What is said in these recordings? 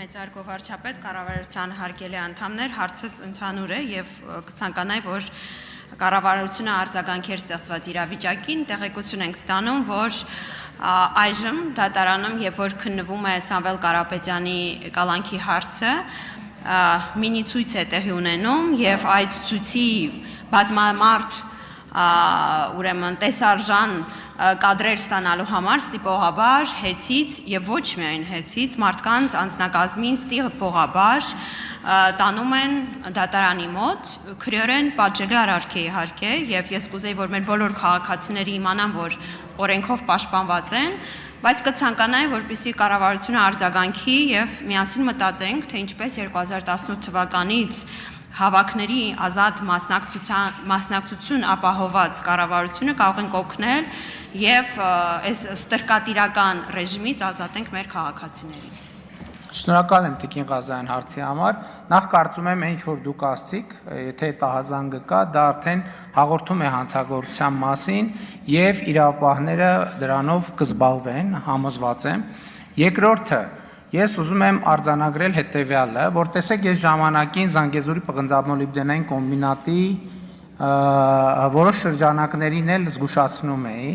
Մեծարգո վարչապետ, կառավարության հարգելի անդամներ, հարցս ընդհանուր է եւ կցանկանայի, որ կառավարությունը արձագանքեր ստեղծված իրավիճակին, տեղեկություն ենք ստանում, որ այժմ դատարանում եւ որ քննվում է Սամվել Կարապետյանի կալանքի հարցը, մինի ցույց է տեղի ունենում եւ այդ ցույցի բազմամարդ ուրեմն տեսարժան կադրեր ստանալու համար ստիպողաբար հեծից եւ ոչ միայն հեծից մարդկանց անձնակազմին ստիպողաբար տանում են դատարանի մոտ քրեորեն պատժելի արարք է իհարկե եւ ես կուզեի որ մեր բոլոր քաղաքացիները իմանան որ օրենքով պաշտպանված են բայց կցանկանայի որպեսզի կառավարությունը արձագանքի եւ միասին մտածենք թե ինչպես 2018 թվականից հավաքների ազատ մասնակցություն ապահոված կառավարությունը կարող ենք օգնել եւ այս ստրկատիրական ռեժիմից ազատենք մեր քաղաքացիներին։ Շնորհակալ եմ Տիկին Ղազարյան հարցի համար։ Նախ կարծում եմ ինչ որ դուք ասցիք, եթե տահազանգը կա, դա արդեն հաղորդում է հանցագործության մասին եւ իրավապահները դրանով կզբաղվեն, համոզված եմ։ Երկրորդը Ես ուզում եմ արձանագրել հետևյալը, որ տեսեք ես ժամանակին Զանգեզուրի պղնձամոլիբդենային կոմբինատի որոշ շրջանակներին էլ զգուշացնում էի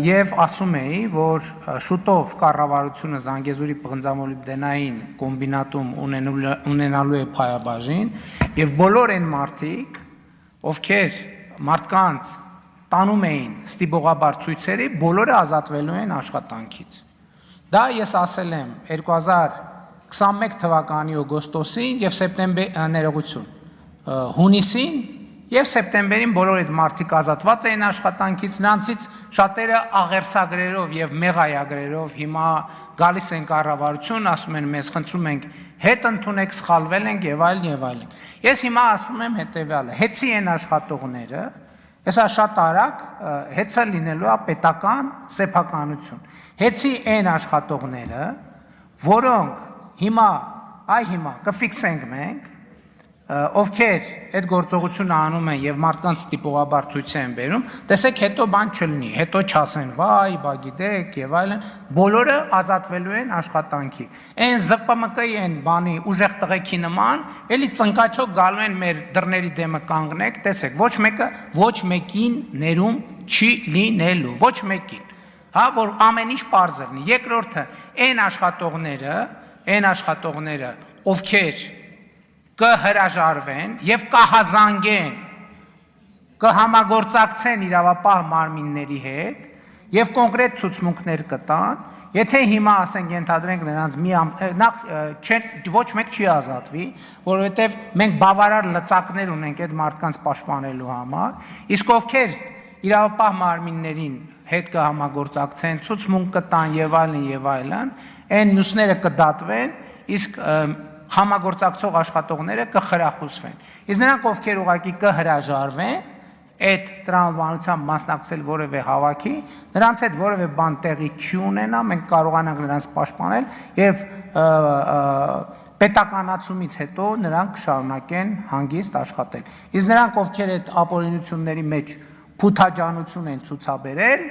եւ ասում էի, որ շուտով կառավարությունը Զանգեզուրի պղնձամոլիբդենային կոմբինատում ունենալու է փայաբաժին եւ բոլոր այն մարդիկ, ովքեր մարդկանց տանում էին ստիպողաբար ցույցերի, բոլորը ազատվելու են աշխատանքից։ Դա ես ասել եմ 2021 թվականի օգոստոսին եւ հունիսին եւ սեպտեմբերին բոլոր այդ մարդիկ ազատված էին աշխատանքից, նրանցից շատերը աղերսագրերով եւ մեղայագրերով հիմա գալիս են կառավարություն, ասում են մեզ խնդրում ենք հետ ընդունեք, սխալվել ենք եւ այլն եւ այլն։ Ես հիմա ասում եմ հետեւյալը. հեծի են աշխատողները, հեսա շատ արագ հեծը լինելու է պետական սեփականություն։ Հեծի այն աշխատողները, որոնք հիմա կֆիքսենք մենք, ովքեր այդ գործողությունը անում են եւ մարդկանց ստիպողաբար ցույց են բերում, տեսեք հետո բան չլինի, հետո չասեն վայ, բա գիտեք եւ այլն, բոլորը ազատվելու են աշխատանքի։ Այն ԶՊՄԿ-ի են բանի ուժեղ տղեկի նման, էլի ծնկաչոք գալու են մեր դռների դեմը կանգնեք, տեսեք, ոչ մեկը ոչ մեկին ներում չի լինելու, ոչ մեկին։ Հա, որ ամեն ինչ պարզ լինի։ Երկրորդը, այն աշխատողները, ովքեր կհրաժարվեն եւ կհազանգեն, կհամագործակցեն իրավապահ մարմինների հետ եւ կոնկրետ ցուցմունքներ կտան, եթե հիմա ասենք ենթադրենք նրանց ոչ մեկ չի ազատվի, որովհետեւ մենք բավարար լծակներ ունենք այդ մարդկանց պաշտպանելու համար, իսկ ովքեր իրավապահ մարմիններին հետ կհամագործակցեն, ցուցմունք կտան եւ այլն, այն մյուսները կդատվեն, իսկ համագործակցող աշխատողները կխրախուսվեն։ Իսկ նրանք ովքեր ուղղակի կհրաժարվեն այդ տրամաբանությամբ մասնակցել որևէ հավաքի, նրանց հետ որևէ բան տեղի չի ունենա, մենք կարողանանք նրանց պաշտպանել եւ պետականացումից հետո նրանք կշարունակեն հանգիստ աշխատել։ Իսկ նրանք ովքեր այդ ապօրինությունների մեջ փութաջանություն են ցուցաբերել,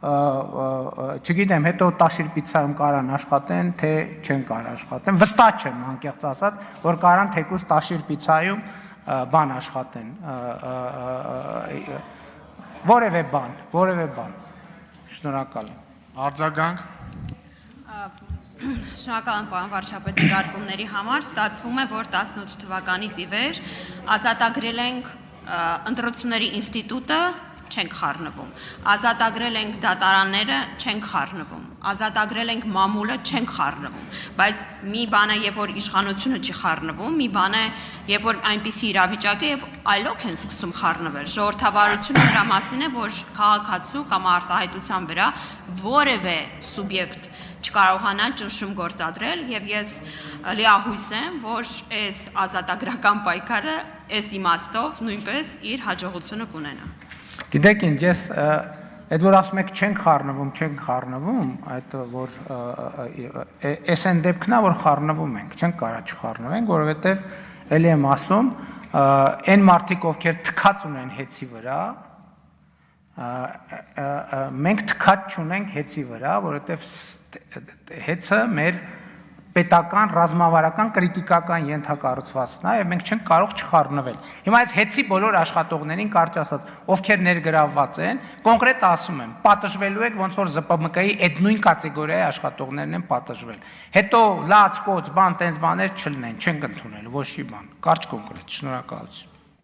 չգիտեմ, հետո Տաշիր պիցայում կարան աշխատեն, թե չեն կարող աշխատեն, վստահ չեմ անկեղծ ասած, որ կարան թեկուզ Տաշիր պիցայում բան աշխատեն, որևէ բան, շնորհակալ եմ։ Արձագանք։ Շնորհակալ եմ պարոն վարչապետ դիտարկումների համար, ստացվում է, որ 18 թվականից ի վեր ազատագրել ենք ընտրությունների ինստիտուտը չենք խառնվում, ազատագրել ենք դատարանները, չենք խառնվում, ազատագրել ենք մամուլը, չենք խառնվում, բայց մի բան է, երբ որ իշխանությունը չի խառնվում, մի բան է, երբ որ այնպիսի իրավիճակ է եւ այլոք են սկսում խառնվել։ Ժողովրդավարությունը դրա մասին է, որ քաղաքացու կամ արտահայտության վրա որևէ սուբյեկտ չկարողանա ճնշում գործադրել եւ ես լիահույս եմ, որ այս ազատագրական պայքարը այս իմաստով նույնպես իր հաջողությունը կունենա։ Գիտեք ինչ, ես այդ որ ասում եք չենք խառնվում, այդ որ այս են դեպքն է, որ խառնվում ենք, չենք կարա չխառնվենք, որովհետև էլի եմ ասում, այն մարդիկ, ովքեր թքած ունեն հեծի վրա, մենք թքած չունենք հեծի վրա, որովհետև հեծը մեր պետական, ռազմավարական, կրիտիկական ենթակառուցվածքն է, եւ մենք չենք կարող չխառնվել։ Հիմա այս հետցի բոլոր աշխատողներին կարճ ասած, ովքեր ներգրավված են, կոնկրետ ասում եմ, պատժվելու եք ոնց որ ԶՊՄԿ-ի այդ նույն կատեգորիայի աշխատողներն են պատժվել։ Հետո լաց, կոց, բան, տենց բաներ չլինեն, չենք ընդունել ոչ մի բան։ Կարճ կոնկրետ, շնորհակալություն։